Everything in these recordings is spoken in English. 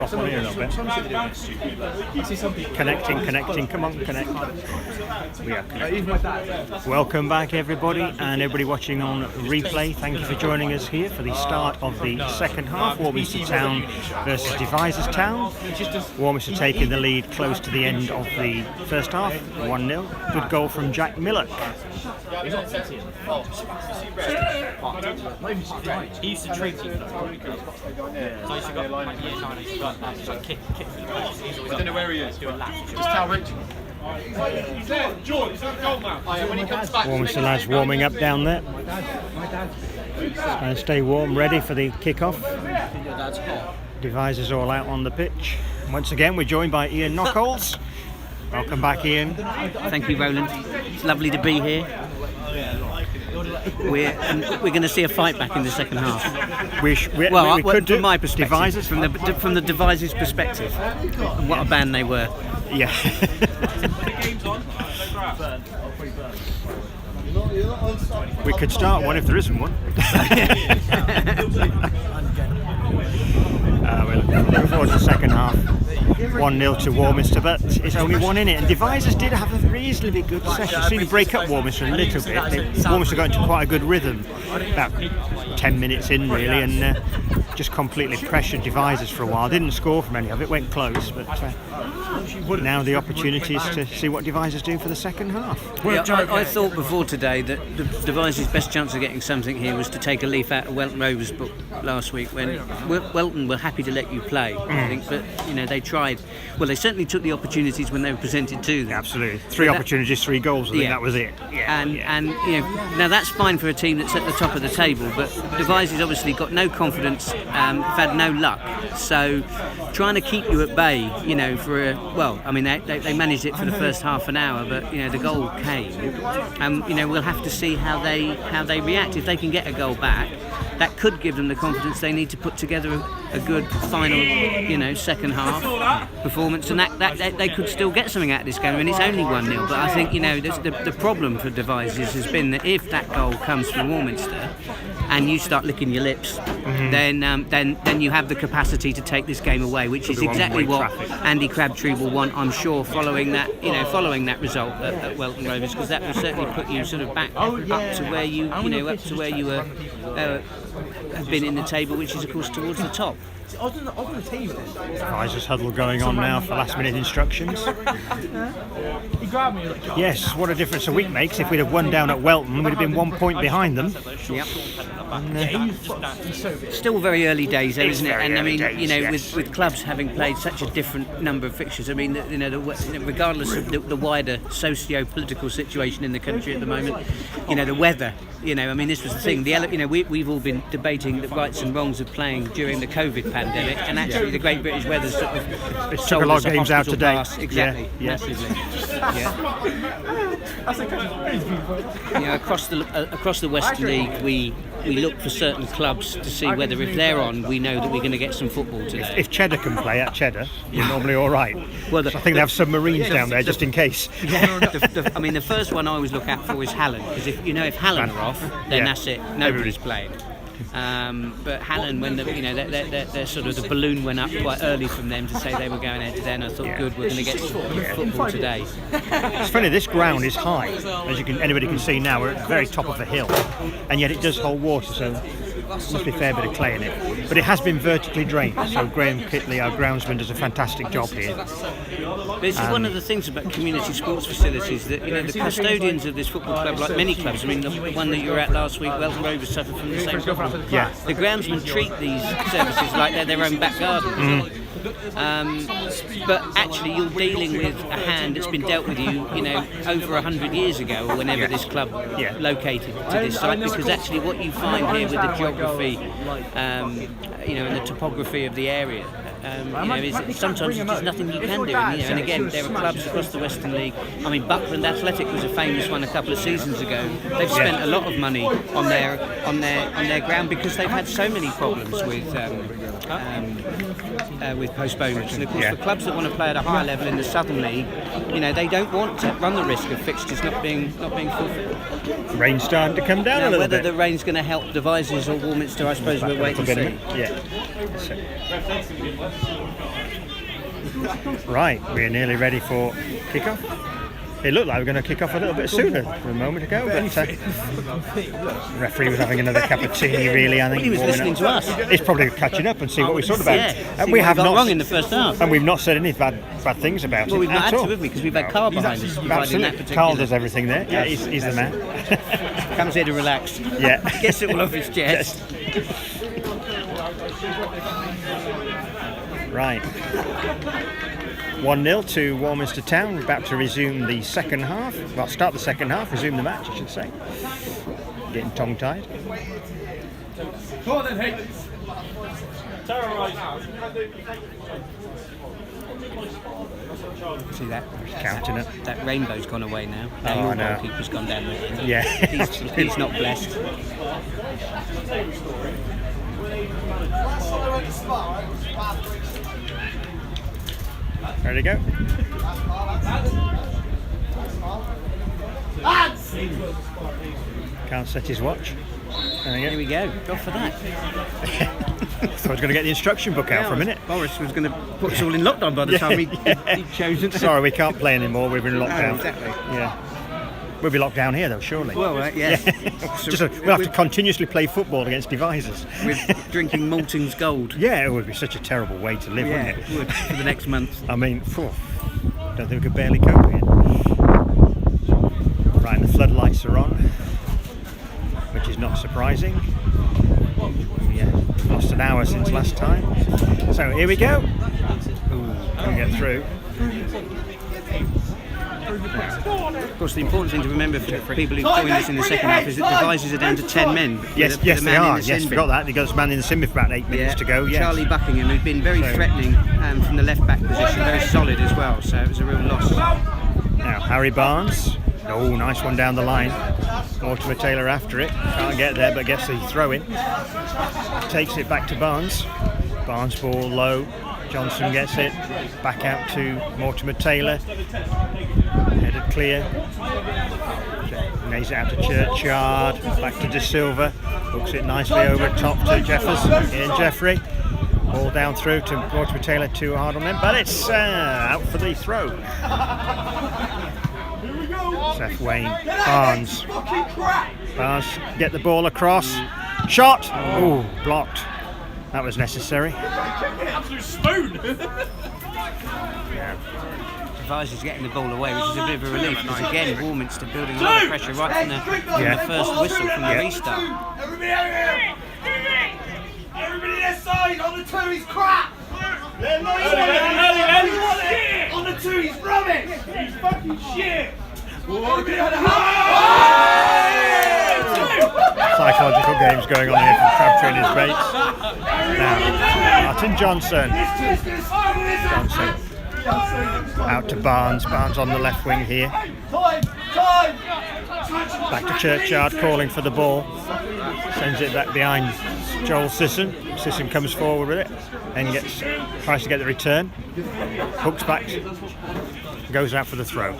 Off on here a little bit. Connecting, come on, connect. We are connecting. Welcome back everybody, and everybody watching on replay, thank you for joining us here for the start of the second half. Warminster Town versus Devizes Town. Warminster taking the lead close to the end of the first half, 1-0. Good goal from Jack Millock. He used to treat you. So I used to go like kick for the post. I don't know where he is. Doing laps. Just tell Richie. He's there, George. He's not goal now. When he comes back. Warminster lads warming up down there. And stay warm, ready for the kickoff. Devizes all out on the pitch. Once again, we're joined by Ian Nockolds. Welcome back, Ian. Thank you, Roland. It's lovely to be here. We're going to see a fight back in the second half. We could do. From my perspective, Devizes? from the Devizes perspective, and what a band they were. Yeah. We could start one if there isn't one. We're looking forward to the second half. 1-0 to Warminster, but it's only one in it. And Devizes did have a reasonably good session. Seemed to break up Warminster a little bit. Warminster got into quite a good rhythm about 10 minutes in, really, and just completely pressured Devizes for a while. Didn't score from any of it, went close, but now the opportunity is to see what Devizes do for the second half. Yeah, I thought before today that Devizes' best chance of getting something here was to take a leaf out of Welton Rovers' book last week when Welton were happy to let you play, I think, but they tried. Well, they certainly took the opportunities when they were presented to them. Absolutely, three opopportunities, 3 goals. I think that was it. And now that's fine for a team that's at the top of the table, but Devizes obviously got no confidence, have had no luck. So trying to keep you at bay, they managed it for the first half an hour, but the goal came, and we'll have to see how they react. If they can get a goal back, that could give them the confidence they need to put together a good final, second half performance, and that they could still get something out of this game. And it's only 1-0, but I think the problem for Devizes has been that if that goal comes from Warminster and you start licking your lips, then you have the capacity to take this game away, which is exactly what Andy Crabtree will want, I'm sure, following that result at Welton Rovers, because that will certainly put you sort of back up to where you have been in the table, which is of course towards the top. Devizes huddle going on now for last minute instructions. Yes, what a difference a week makes. If we'd have won down at Welton, we'd have been 1 point behind them. Yep. Still very early days though, isn't it? And I mean, with clubs having played such a different number of fixtures, I mean, regardless of the wider socio-political situation in the country at the moment, the weather, I mean, this was the thing. We've all been debating the rights and wrongs of playing during the COVID pandemic, and actually the Great British Weather sort of took a lot of games out today. Exactly, massively. Across the Western League, we look for certain clubs to see whether, if they're on, we know that we're going to get some football today. If Cheddar can play at Cheddar, you're normally all right. Well, I think they have submarines down there just in case. The first one I always look out for is Hallen, because if Hallen are off, then that's it. Nobody's playing. But Hallen, when their sort of the balloon went up quite early from them to say they were going out today, and I thought, good, we're going to get football today. It's funny, this ground is high, as anybody can see now. We're at the very top of a hill, and yet it does hold water, so must be a fair bit of clay in it. But it has been vertically drained, so Graham Kitley, our groundsman, does a fantastic job here. But this is one of the things about community sports facilities, that the custodians of this football club, like many clubs, I mean the one that you were at last week, Welton Rovers, suffered from the same problem. Yeah. The groundsmen treat these services like they're their own back garden. But actually you're dealing with a hand that's been dealt with you, over 100 years ago, or whenever this club located to this site, because actually what you find here with the geography, and the topography of the area, sometimes there's nothing you can do. And again, there are clubs across the Western League. I mean, Butler and Athletic was a famous one a couple of seasons ago. They've spent a lot of money on their ground because they've had so many problems with with postponements. And of course, for clubs that want to play at a higher level in the Southern League, they don't want to run the risk of fixtures not being fulfilled. Rain's starting to come down a little whether bit. the rain's going to help Devizes or Warminster, I suppose we'll wait and see. Yeah. Right, we're nearly ready for kickoff. It looked like we were going to kick off a little bit sooner a moment ago, but the referee was having another cup of tea, really, I think. Well, he was listening to us. He's probably catching up and see what we thought about it. And we have not wrong in the first half. And we've not said any bad things about it. Well, we've not at had all. to, have we? Because we've had Carl behind us. Absolutely. Carl does everything there. Yeah, he's the man. Comes here to relax. Yeah. Gets it all off his chest. Right. 1-0 to Warminster Town. We're about to resume the second half. Well, start the second half, resume the match, I should say. Getting tongue-tied. Come on then, hey. Terrorise. See that? Counting it. That rainbow's gone away now. Oh, Your I know. goalkeeper's gone down the end. Yeah. He's not blessed. Ready to go? Can't set his watch. There we go. Go for that. Thought I was going to get the instruction book out for a minute. Boris was going to put us all in lockdown by the time he'd chosen. Sorry, we can't play anymore. We're in lockdown. Oh, exactly. Yeah. We'll be locked down here, though, surely. Well, yeah. We'll have to continuously play football against Devizes. With drinking Malton's Gold. Yeah, it would be such a terrible way to live, wouldn't it? It would, for the next month. I mean, don't think we could barely cope with it. Right, and the floodlights are on, which is not surprising. Yeah, we've lost an hour since last time. So here we go. Ooh, can't get through. Of course, the important thing to remember for people who joined us in the second half is that Devizes are down to 10 men. Yes, they are. Yes, forgot that. They got this man in the sim with about 8 minutes to go. Yes. Charlie Buckingham, who'd been very threatening from the left back position, very solid as well. So it was a real loss. Now Harry Barnes. Oh, nice one down the line. Mortimer Taylor after it. Can't get there, but gets the throw in. Takes it back to Barnes. Barnes ball low. Johnson gets it. Back out to Mortimer Taylor. Headed clear. Lays it out to Churchyard. Back to De Silva. Hooks it nicely over top to Jeffers. Ian Jeffrey. Ball down through to Mortimer Taylor. Too hard on them, but it's out for the throw. Seth Wain. Barnes. Barnes get the ball across. Shot! Oh, blocked. That was necessary. Absolute spoon. Devizes getting the ball away, which is a bit of a relief because again, Warminster building a lot of pressure right from the first whistle from the restart. Everybody their side on the two, he's crap! On the two, he's rubbish! He's fucking shit! Psychological games going on here from Crabtree and his mates. Now, Martin Johnson. Out to Barnes. Barnes on the left wing here. Back to Churchyard calling for the ball. Sends it back behind Joel Sisson. Sisson comes forward with it and tries to get the return. Hooks back. Goes out for the throw.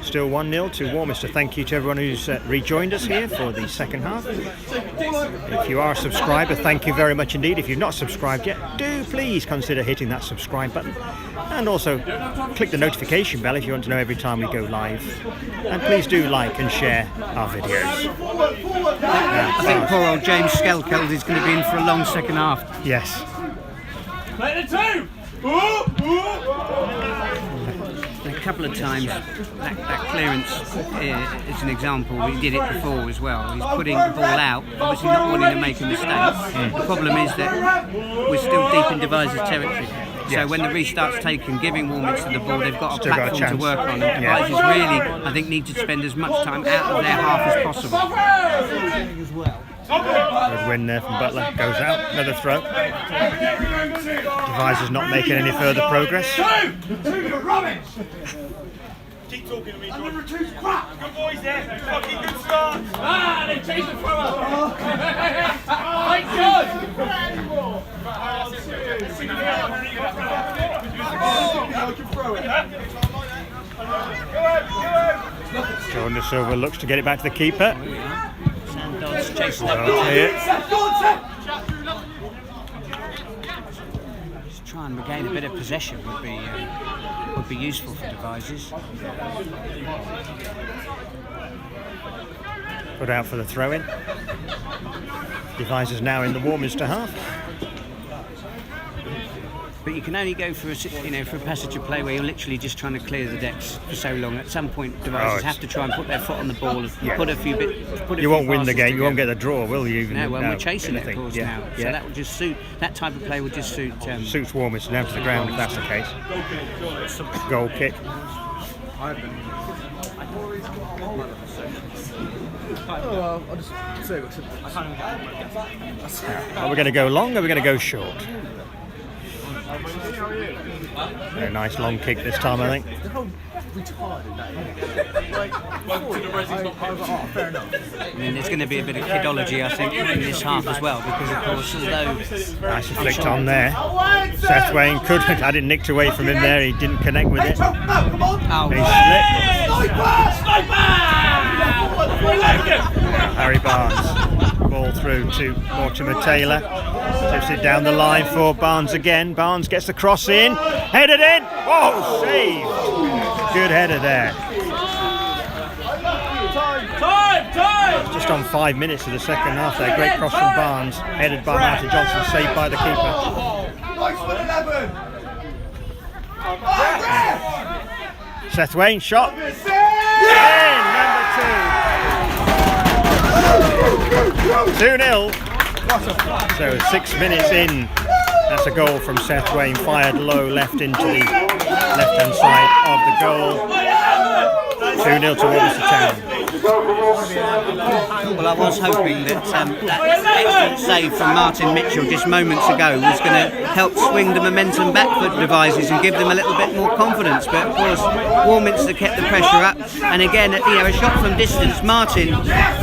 Still 1-0 to Warminster. Thank you to everyone who's rejoined us here for the second half. If you are a subscriber, thank you very much indeed. If you've not subscribed yet, do please consider hitting that subscribe button. And also click the notification bell if you want to know every time we go live. And please do like and share our videos. I think poor old James Skelkeld is going to be in for a long second half. Yes. Play the two. A couple of times that clearance is an example. We did it before as well. He's putting the ball out, obviously not wanting to make a mistake. The problem is that we're still deep in Devizes territory. So when the restart's taken, giving Warminster the ball, they've got a platform to work on. And Devizes really, I think, need to spend as much time out of their half as possible. Good win there from Butler. Goes out. Another throw. Devizes not making any further progress. keep talking to me. Number 2's crap. Good boys there. Fucking good start. Ah, they changed the throw up. Thank God. Jordan Silva looks to get it back to the keeper. Sandod's chasing that Well, ball. here. Just try and regain a bit of possession would be useful for Devizes. Put out for the throw-in. Devizes now in the Warminster half. But you can only go for for a passage of play where you're literally just trying to clear the decks for so long. At some point, Devizes have to try and put their foot on the ball and put a few You won't win the passes game. You together. won't get the draw, will you? No, well, we're chasing it, of course, now. So Yeah. that would just suit, that type of play would just suit... Suits Warminster down to the ground if that's the case. Goal kick. Are we going to go long or are we going to go short? A nice long kick this time, I think. I mean, there's going to be a bit of kidology, I think, in this half as well, because of course, although... Nice flicked on there. Seth Wain couldn't, had it nicked away from him there, he didn't connect with it. Oh, Harry Barnes, ball through to Mortimer Taylor, tips it down the line for Barnes again. Barnes gets the cross in, headed in. Whoa, saved! Good header there. Time! Just on 5 minutes of the second half there. Great cross from Barnes, headed by Martin Johnson, saved by the keeper. Seth Wain shot. In, number 2. 2-0. So 6 minutes in. That's a goal from Seth Wain, fired low left into the left-hand side of the goal. 2-0 to Warminster Town. well, I was hoping that that excellent save from Martin Mitchell just moments ago was going to help swing the momentum back for Devizes and give them a little bit more confidence. But of course, Warminster kept the pressure up. And again, a shot from distance, Martin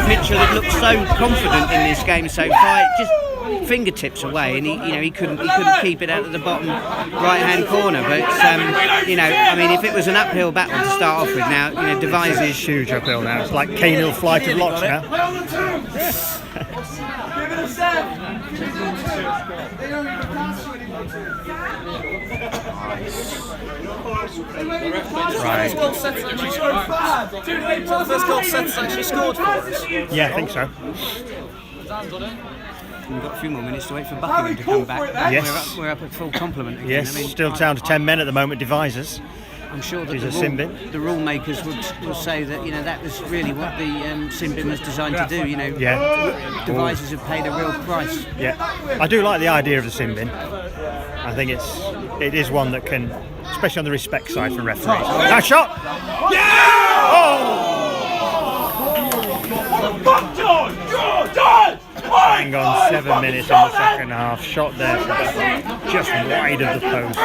Mitchell had looked so confident in this game so far. It just fingertips away, and he couldn't keep it out of the bottom right-hand corner. But I mean, if it was an uphill battle to start off with, now Devizes Huge uphill now. It's like K-Nil flight of locks now. Right. The first goal Seth's actually scored for us. Yeah, I think so. We've got a few more minutes to wait for Buckingham to come back. Yes. We're up at full complement again. Yes, I mean, still down to 10 men at the moment, Devizes. I'm sure that He's a sin bin. the rule makers will say that that was really what the sin bin was designed to do. Yeah. Devizes have paid a real price. Yeah. I do like the idea of the sin bin. I think it is one that can, especially on the respect side for referees. That shot! Hang on, 7 minutes in the second half. Shot there for Butler, just wide of the post.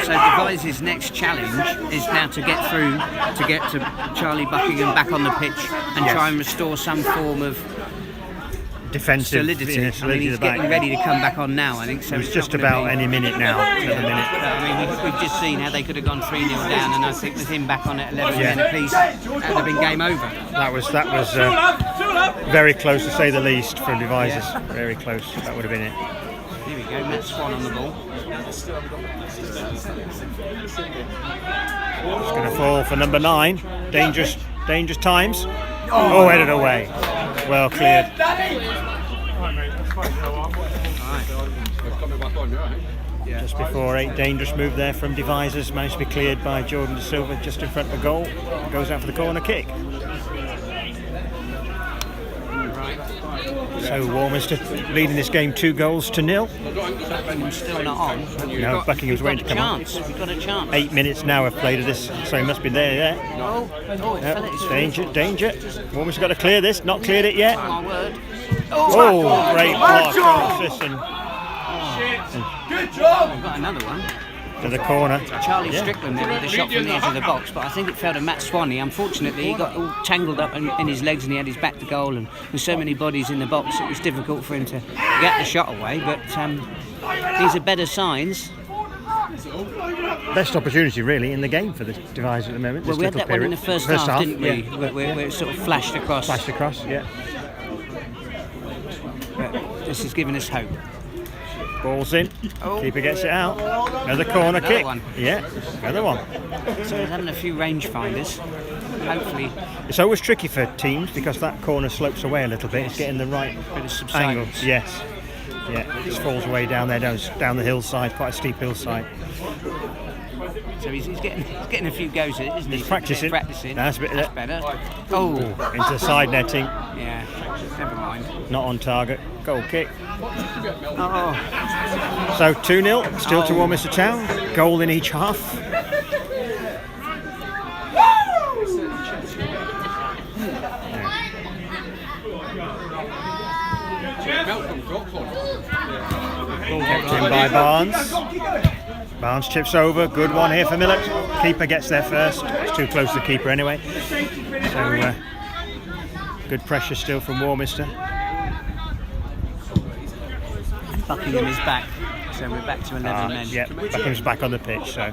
So Devizes' next challenge is now to get through, to get to Charlie Buckingham back on the pitch and try and restore some form of Defensive solidity. I mean, solidity he's at the back. getting ready to come back on now, I think. So It's it's just not gonna about be- any minute now. Another minute. I mean, we've just seen how they could have gone 3-0 down, and I think with him back on at 11 men Yeah. apiece, that would have been game over. That was very close to say the least from Devizes. Very close. That would have been it. Here we go, Matt Swan on the ball. It's going to fall for number 9. Dangerous times. Oh, headed away. Well cleared. Just before 8, dangerous move there from Devizes. Managed to be cleared by Jordan De Silva just in front of the goal. Goes out for the corner kick. So Warminster leading this game 2-0. Buckingham's still not on. No, Buckingham's waiting to come on. We've got a chance. 8 minutes now have played of this, so he must be there. Oh, it fell at his feet. Danger. Warminster got to clear this. Not cleared it yet. My word. Oh, great block. Good Good job! We've got another one. to the corner. Charlie Strickland there with a shot from the edge of the box, but I think it fell to Matt Swanee. Unfortunately, he got all tangled up in his legs and he had his back to goal, and with so many bodies in the box, it was difficult for him to get the shot away. But these are better signs. Best opportunity really in the game for the Devizes at the moment. Well, we had that one in the first half, didn't we? Yeah. Where it sort of flashed across. Yeah. But this is giving us hope. Ball's in. Keeper gets it out. Another corner kick. One. Yeah, another one. So he's having a few range finders. Hopefully. It's always tricky for teams because that corner slopes away a little bit. It's getting the right Bit of subsidence. angle. Yes. Yeah, it just falls away down there, down the hillside, quite a steep hillside. So he's getting a few goes at it, isn't he? He's practicing. That's better. Oh, into side netting. Yeah, never mind. Not on target. Goal kick. Oh, So 2-0, still to Warminster Town. Goal in each half. Kept in by Barnes. Barnes chips over. Good one here for Millett. Keeper gets there first. It's too close to the keeper anyway. So good pressure still from Warminster. Buckingham is back. So we're back to 11 men. Yeah, Buckingham's back on the pitch. So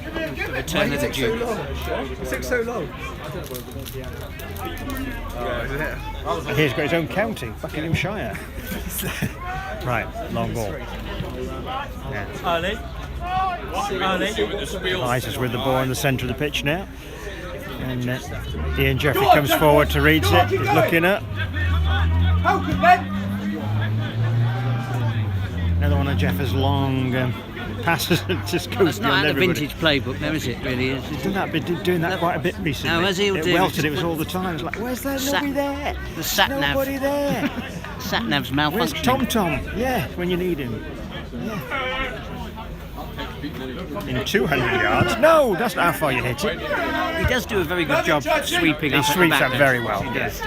The return of the Duke. It took so long. he's got his own county, Buckinghamshire. Right, long ball. Yeah. Devizes with the ball in the centre of the pitch now. And Ian Jeffrey comes forward to read it. He's looking up. Another one of Jeffers' long passes that just goes It's not beyond out of the everybody. vintage playbook, though, is it? Really is. Been doing that quite a bit recently. No, as he'll it do. welted, it was all the time. It's like, where's there? Nobody there. The sat nav. Nobody there. Sat nav's Where's malfunctioning. Tom? Yeah, when you need him. Yeah. In 200 yards? No, that's not how far you hit it. He does do a very good job sweeping He up at the sweeps back up there. very well. He does.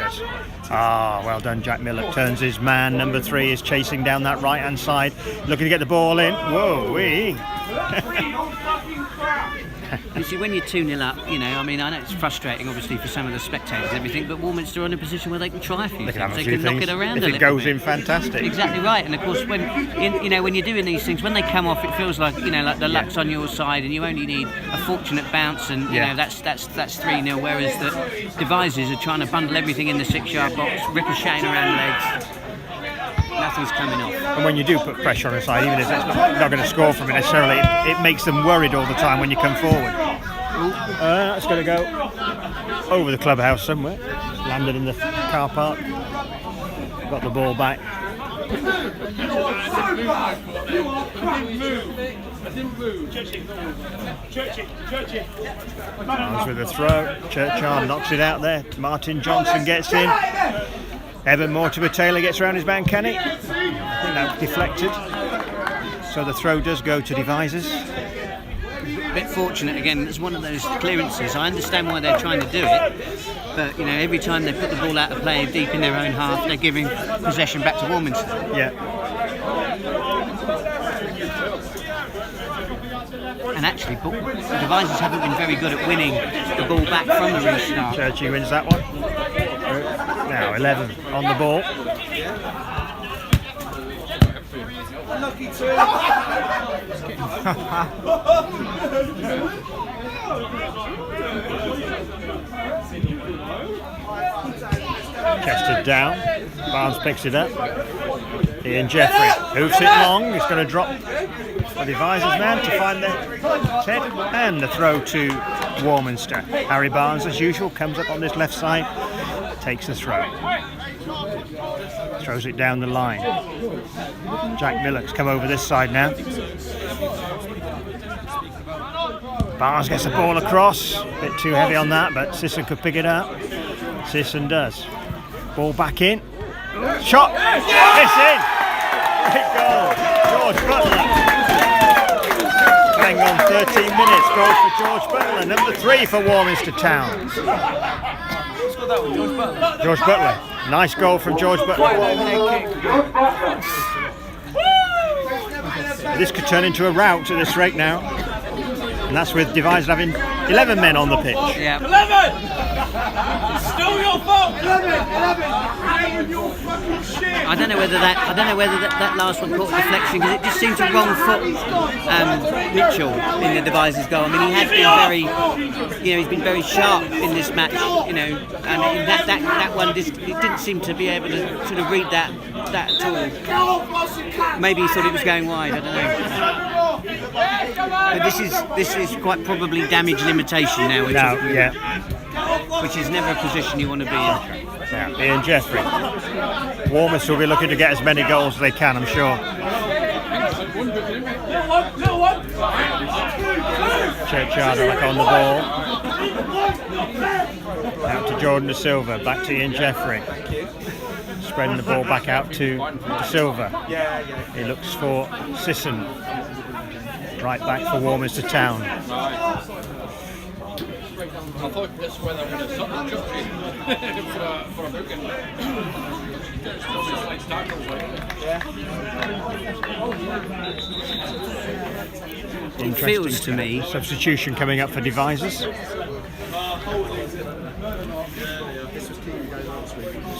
Ah, well done, Jack Millett. Turns his man. Number 3 is chasing down that right-hand side, looking to get the ball in. Whoa, wee. You see, when you're 2-0 up, I know it's frustrating, obviously, for some of the spectators and everything, but Warminster are in a position where they can try a few They can things. have a They few can knock things. it around If a it little goes bit. in, fantastic. Exactly right. And of course, when when you're doing these things, when they come off, it feels like like the luck's on your side, and you only need a fortunate bounce, and that's 3-0. Whereas the Devizes are trying to bundle everything in the 6-yard box, ricocheting around legs. Nothing's coming off. And when you do put pressure on a side, even if it's not going to score from it necessarily, it makes them worried all the time when you come forward. That's going to go over the clubhouse somewhere. Landed in the car park. Got the ball back. Barnes with the throw. Churchard knocks it out there. Martin Johnson gets in. Evan Mortimer-Taylor gets around his man, can he? I think that was deflected. So the throw does go to Devizes. A bit fortunate again. It's one of those clearances. I understand why they're trying to do it, but every time they put the ball out of play deep in their own half, they're giving possession back to Warminster. Yeah. And actually, the Devizes haven't been very good at winning the ball back from the restart. Churchy wins that one. Now 11 on the ball. Chested down. Barnes picks it up. Ian Jeffrey hoofs it long. He's going to drop the Devizes man to find the head, and the throw to Warminster. Harry Barnes, as usual, comes up on this left side, takes the throw, throws it down the line. Jack Millett's come over this side now. Barnes gets the ball across, a bit too heavy on that, but Sisson could pick it up. Sisson does. Ball back in. Shot! It's in! Great goal. George Butler. Hang on 13 minutes. Goal for George Butler. Number 3 for Warminster Town. George Butler. Nice goal from George Butler. This could turn into a rout at this rate now. And that's with Devizes having 11 men on the pitch. Yeah. 11! It's still your fault! 11! Your fucking shit! I don't know whether that last one caught deflection, because it just seemed to wrong foot Mitchell in the Devizes goal. I mean, he has been he's been very sharp in this match, and that one it didn't seem to be able to sort of read that at all. Maybe he thought it was going wide. I don't know. But this is quite probably damage limitation now. Which is never a position you want to be in. Yeah, Ian Jeffrey. Warminster will be looking to get as many goals as they can, I'm sure. Churchyard back on the ball. Out to Jordan to Silva, back to Ian Jeffrey. Spreading the ball back out to Silva. He looks for Sisson. Right back for Warminster Town. I thought that's where they're going to stop the judging for a book It feels to me. Substitution coming up for Devizes.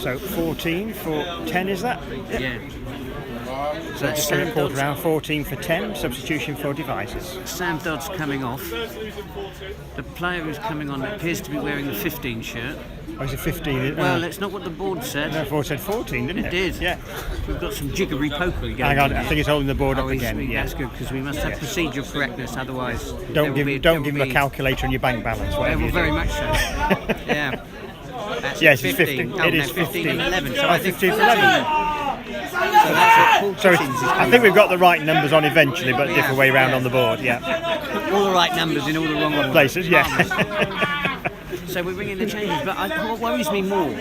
So 14 for 10, is that? Yeah. So just a quarter round, 14 for 10, substitution for Devizes. Sam Dodd's coming off. The player who's coming on appears to be wearing the 15 shirt. Oh, is it 15? Well, that's not what the board said. No, the board said 14, didn't it? It did. Yeah. We've got some jiggery pokery going Hang on, I think it's holding the board up he's- again. Yeah. That's good, because we must have procedural correctness, otherwise Don't give him a calculator on your bank balance. Whatever Well, you very do. much so. Yeah. That's Yes, it's 15. Oh, It no, is 15 and 11. So Oh, I think 15 for 11. So that's what Paul So Kitchens is I going think we've for. got the right numbers on eventually, but different way round on the board. Yeah. all the right numbers in all the wrong ones. Places. Yeah. So we're bringing the changes, but what worries me more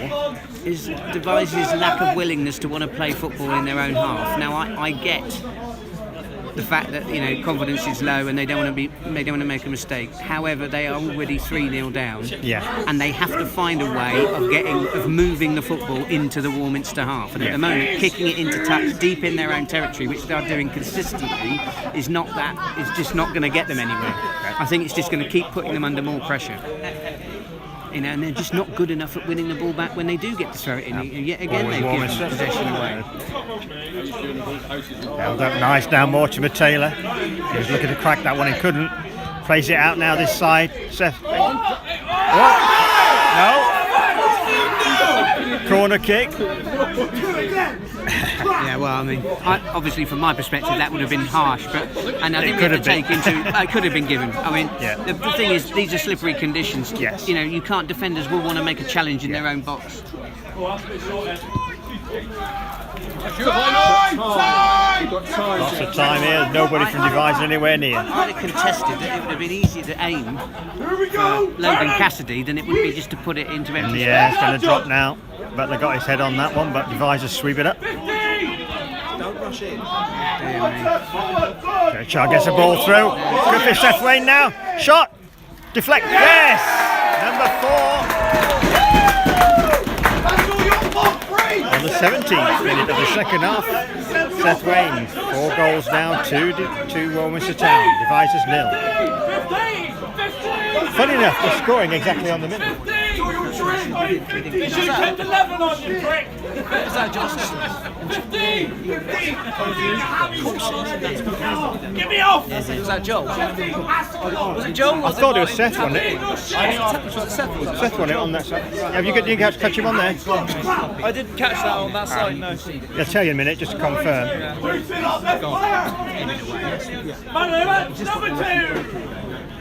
is Devizes' lack of willingness to want to play football in their own half. Now I get the fact that confidence is low and they don't want to make a mistake. However, they are already 3-0 down. Yeah. And they have to find a way of moving the football into the Warminster half. And at the moment, kicking it into touch deep in their own territory, which they are doing consistently, is just not going to get them anywhere. I think it's just going to keep putting them under more pressure. And they're just not good enough at winning the ball back when they do get to throw it in. And yet again, they've given possession away. Held up nice now, Mortimer Taylor. He was looking to crack that one and couldn't. Plays it out now this side. Seth. What? No. Corner kick. Yeah, well, I mean, obviously from my perspective that would have been harsh, and I think we could have to have take into it could have been given. I mean, Yeah. the thing is, these are slippery conditions. Yes. You can't. Defenders will want to make a challenge in their own box. Lots of time here. Nobody from Devizes anywhere near. Had it contested, it would have been easier to aim for Logan Cassidy than it would be just to put it into empty Yeah, it's space. going to drop now. Butler got his head on that one, but Devizes sweep it up. Don't rush in. Churchyard gets the ball through. Good for Seth Wain now. Shot. Deflect. Yes! Number 4. On the 17th minute of the second half. Seth Wain. 4 goals now, 2 Warminster Town. Devizes 0. Funny enough, they're scoring exactly on the minute. You should have kept 11 on you, prick! Is that Josh? 15! Get me off! Was that Joel? Was it Joel? I thought it was Seth, wasn't it? Seth Seth won it on that side. Have you got catch him on there? I didn't catch that on that side, no. I'll tell you in a minute, just to confirm. Number 2!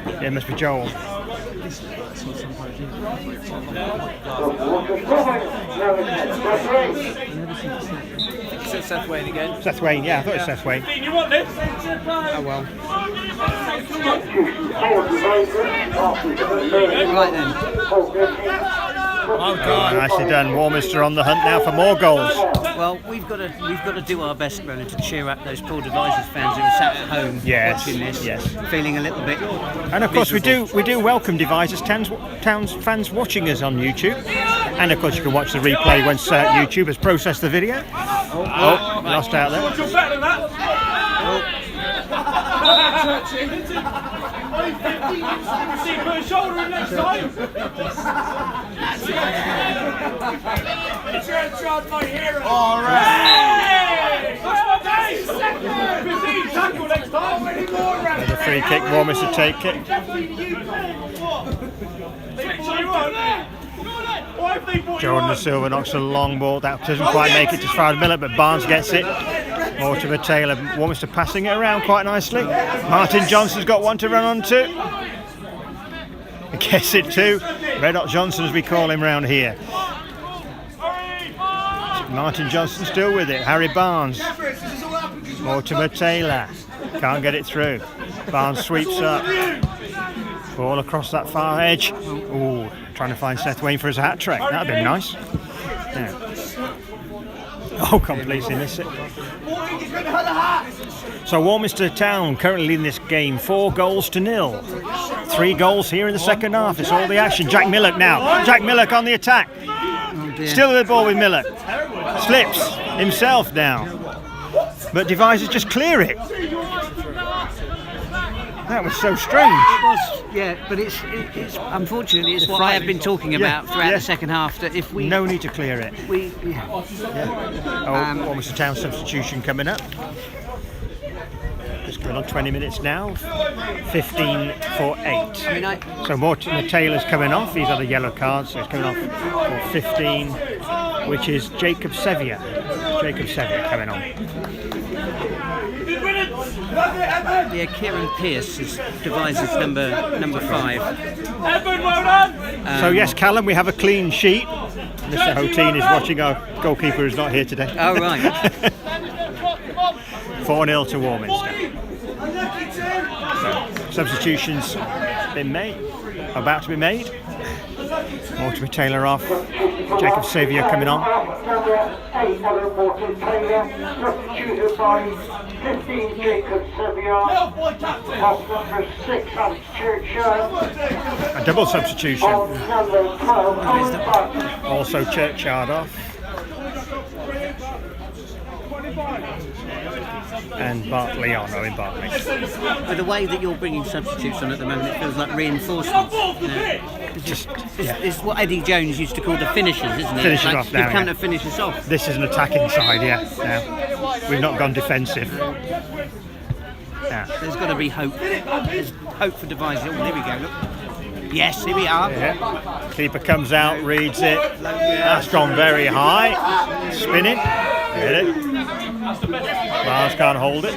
Yeah, it must be Joel. It said Seth Wain again. Seth Wain, yeah, I thought it was Seth Wain. You want this? Oh well. Right then. Oh God. Nicely done. Warminster on the hunt now for more goals. Well, we've got to do our best, Roland, to cheer up those poor Devizes fans who are sat at home watching this, feeling a little bit. And of course, miserable. we do welcome Devizes Town's fans watching us on YouTube. And of course, you can watch the replay once YouTube has processed the video. Oh, lost out there. You're better than that! See, put a shoulder in next time. It's my hero. All right. That's my day. 15 tackle next time. There's a free kick, Warminster take it. Jordan and Silva knocks a long ball. That doesn't quite make it to Farrad Miller, but Barnes gets it. Mortimer Taylor, Warminster passing it around quite nicely. Martin Johnson's got one to run onto. He gets it too. Red Hot Johnson, as we call him round here. Martin Johnson still with it. Harry Barnes. Mortimer Taylor. Can't get it through. Barnes sweeps up. Ball across that far edge. Ooh, trying to find Seth Wain for his hat trick. That'd be nice. Yeah. Oh, completely miss it. So Warminster Town currently leading this game 4-0. 3 goals here in the second half. It's all the action. Jack Millock now. Jack Millock on the attack. Still with the ball with Millock. Slips himself now. But Devizes just clear it. That was so strange. It was, yeah, but it's unfortunately it's what I have been talking about throughout the second half. That if we no need to clear it. Warminster Town substitution coming up. Just going on 20 minutes now. 15 for 8. So Mortimer Taylor's coming off. He's had a yellow card, so he's coming off for 15, which is Jacob Sevier. Jacob Sevier coming on. Yeah, Kieran Pearce is Devizes number 5. So yes, Callum, we have a clean sheet. Mr. Hoteen is watching. Our goalkeeper who's not here today. Oh right. 4-0 to Warminster. So, substitutions been made, about to be made. Mortimer Taylor off. Jacob Sevier coming on. Number 8, Mortimer Taylor. Substituted by 15, Jacob Sevier. Off number 6, Alex Churchyard. A double substitution. On number 12, Colin Bartley. Also Churchyard off. And Bartley on, Owen Bartley. With the way that you're bringing substitutes on at the moment, it feels like reinforcement. You know, it's what Eddie Jones used to call the finishers, isn't it? Finishers like off now. You come to finish us off. This is an attacking side, yeah. We've not gone defensive. Yeah. There's got to be hope. There's hope for Devizes. Oh, there we go. Look. Yes, here we are. Yeah. Keeper comes out, reads it. That's gone very high. Spinning. Get it. Barnes can't hold it.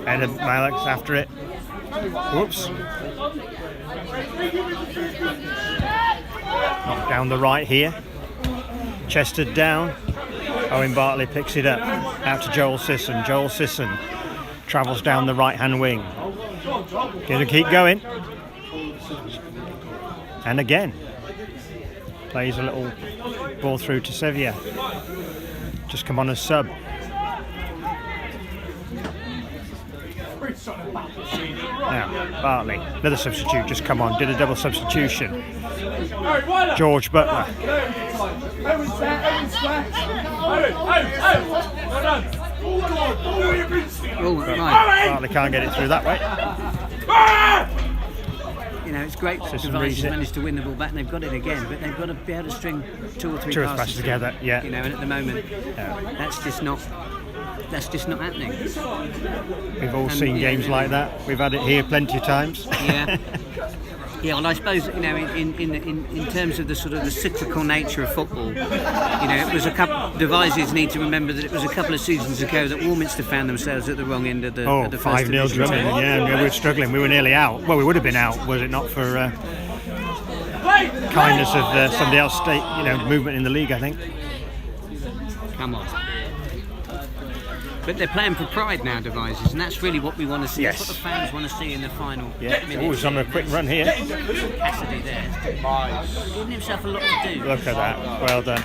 And Malek's after it. Whoops. Knocked down the right here. Chested down. Owen Bartley picks it up. Out to Joel Sisson. Joel Sisson travels down the right hand wing. Gonna keep going. And again. Plays a little ball through to Sevier. Just come on as sub. Now, Bartley, another substitute, just come on, did a double substitution. George Butler. Oh, right. Bartley can't get it through that way. You know, it's great that Devizes managed to win the ball back and they've got it again, but they've got to be able to string 2 or 3 passes together, yeah. You know, and at the moment, that's just not happening. We've all seen games like that. We've had it here plenty of times. Yeah. Yeah, well, I suppose, you know, in terms of the sort of the cyclical nature of football, you know, it was a couple. Devizes need to remember that it was a couple of seasons ago that Warminster found themselves at the wrong end of the. Oh, of the first 5-0 drumming. Yeah, we were struggling. We were nearly out. Well, we would have been out, was it not for kindness of somebody else, movement in the league, I think. Come on. But they're playing for pride now, Devizes, and that's really what we want to see. Yes. That's what the fans want to see in the final minutes. Oh, he's on a quick run here. Cassidy there. Giving himself a lot to do. Look at that. Well done.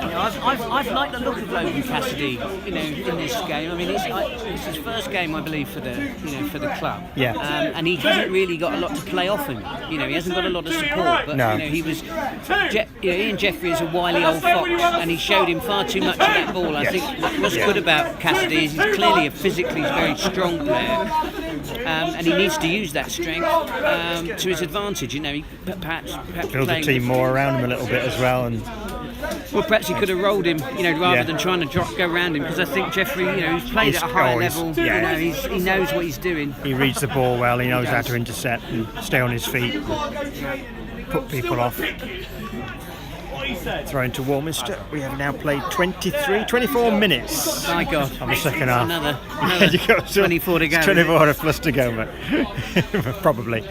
I've liked the look of Logan Cassidy, in this game. I mean, it's his first game, I believe, for the club. Yeah. And he hasn't really got a lot to play off him. He hasn't got a lot of support. But No. he was. Ian Jeffrey is a wily old fox, and he showed him far too much of that ball. I think what's good about Cassidy is he's clearly a physically very strong player, and he needs to use that strength to his advantage. He perhaps Build the team more around him a little bit as well, and well, perhaps he could have rolled him, rather than trying to go around him. Because I think Jeffrey, he's played at a higher level. He knows what he's doing. he reads the ball well. He knows how to intercept and stay on his feet, and put people off. Thrown to Warminster. We have now played 24 minutes. My God, of the second half. Another It's 24 to go. 24 plus to go, mate. Probably.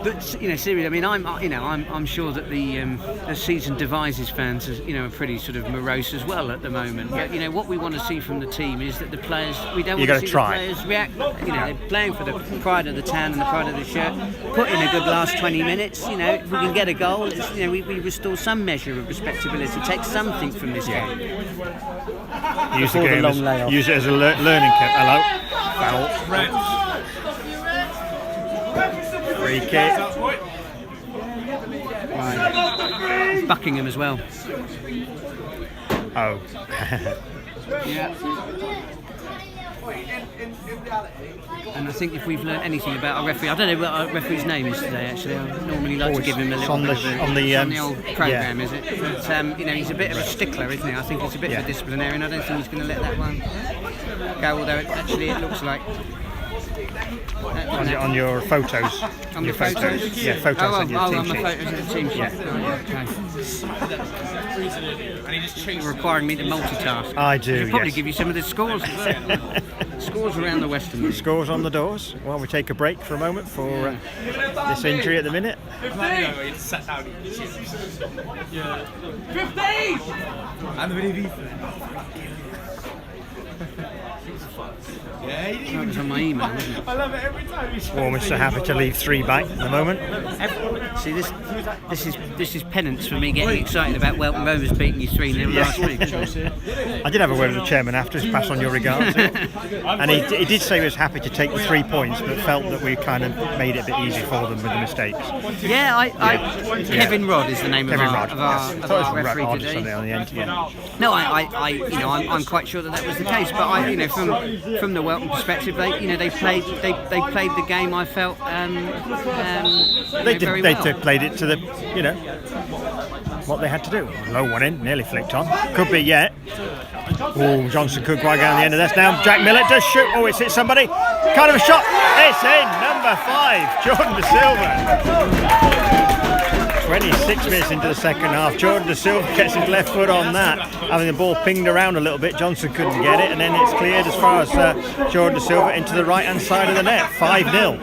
But seriously, I mean, I'm sure that the seasoned Devizes fans, are pretty sort of morose as well at the moment. But what we want to see from the team is that the players, we don't want to see the players react. They're playing for the pride of the town and the pride of the shirt. Put in a good last 20 minutes. If we can get a goal, we restore some measure of respectability. Take something from this game. Use the game use it as a learning kit. Hello. Foul. Free kick. Right. Buckingham as well. Oh. Yeah. And I think if we've learned anything about our referee, I don't know what our referee's name is today. Actually, I normally like to give him a little on bit on the old programme, is it? But he's a bit of a stickler, isn't he? I think he's a bit of a disciplinarian. I don't think he's going to let that one go. Although it looks like. On your photos. On your photos? Yeah, photos on your team on sheet. my photos of the team sheet. Yeah. Okay. Requiring me to multitask. I do, I'll probably yes. give you some of the scores. Scores around the Western League. Scores on the doors. Well, we take a break for a moment for this injury at the minute. 15! And the video. That was on my email, wasn't it? I love it every time. Warminster happy to leave 3 back at the moment. See, this is penance for me getting excited about Welton Rovers beating you 3-0 last week. I did have a word with the chairman after, to pass on your regards. And he did say he was happy to take the 3 points, but felt that we kind of made it a bit easy for them with the mistakes. Yeah, Kevin Rod is the name of our referee Rod, today. something on the end, yeah. No, I'm quite sure that was the case. But from the Welton perspective, they played the game. I felt They very well. played it to the what they had to do. Low one in, nearly flicked on. Could be yet. Oh, Johnson could quite get on the end of this now. Jack Millett does shoot. Oh, it's hit somebody. Kind of a shot. It's in. Number 5, Jordan De Silva. 26 minutes into the second half. Jordan De Silva gets his left foot on that. Having the ball pinged around a little bit, Johnson couldn't get it, and then it's cleared as far as Jordan De Silva into the right-hand side of the net. 5-0.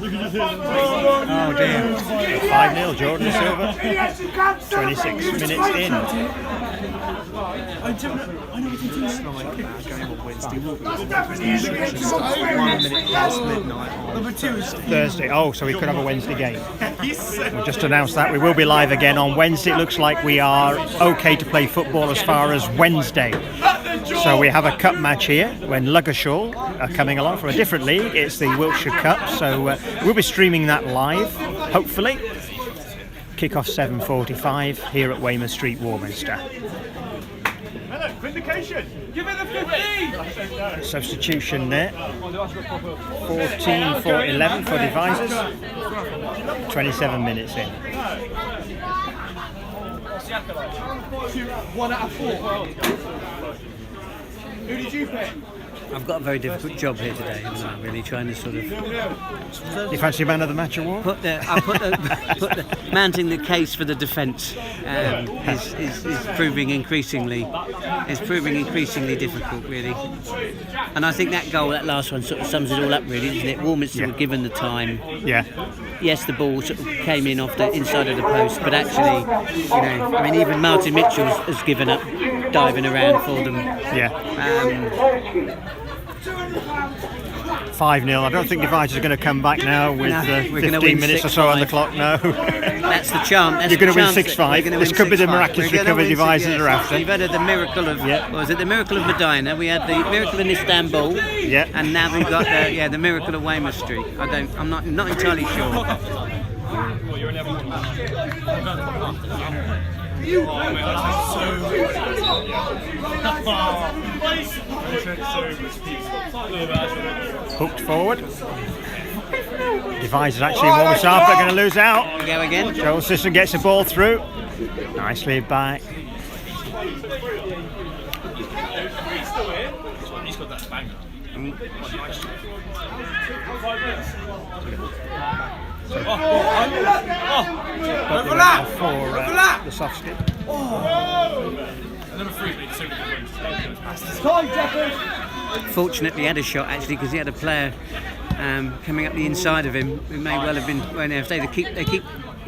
Oh dear. 5-0, Jordan De Silva. 26 minutes in. I know we can do this like game on Wednesday. 1 minute past midnight. Number 2 is Thursday. Oh, so we could have a Wednesday game. We just announced that we will be live again on Wednesday. It looks like we are okay to play football as far as Wednesday. So we have a cup match here when Ludgershall are coming along from a different league. It's the Wiltshire Cup, so we'll be streaming that live, hopefully. Kickoff 7:45 here at Weymouth Street, Warminster. Vindication! Give it the 15! Substitution there. 14 for 11 for Devizes. 27 minutes in. 1 out of 4. Who did you pick? I've got a very difficult job here today, haven't I? Really trying to sort of Do you fancy man of the match award? put the mounting the case for the defence is proving increasingly difficult, really. And I think that goal, that last one, sort of sums it all up, really, doesn't it? Warminster were given the time. Yeah. Yes, the ball sort of came in off the inside of the post, but actually, I mean, even Martin Mitchell has given up diving around for them. Yeah. 5-0. I don't think Devizes are going to come back now with No, we're gonna 15 win minutes or so on the 6-5. clock. No. That's the chance. That's You're going the to win chance that 6-5. we're gonna This win could be the 6-5. miraculous We're gonna recovery win Devizes yes. are after. We've had the miracle of, Yeah. what was it, the miracle of Medina, we had the miracle in Istanbul, Yeah. and now we've got the miracle of Warminster. I'm not entirely sure. Hooked forward. Devizes actually in Warminster, but going to lose out. Go again. Joel Sisson gets the ball through. Nicely back. He's got that banger. Overlap! For the soft skip. Number 3 made so many moves. Fortunately, he had a shot actually because he had a player coming up the inside of him who may well have been. Well, if they keep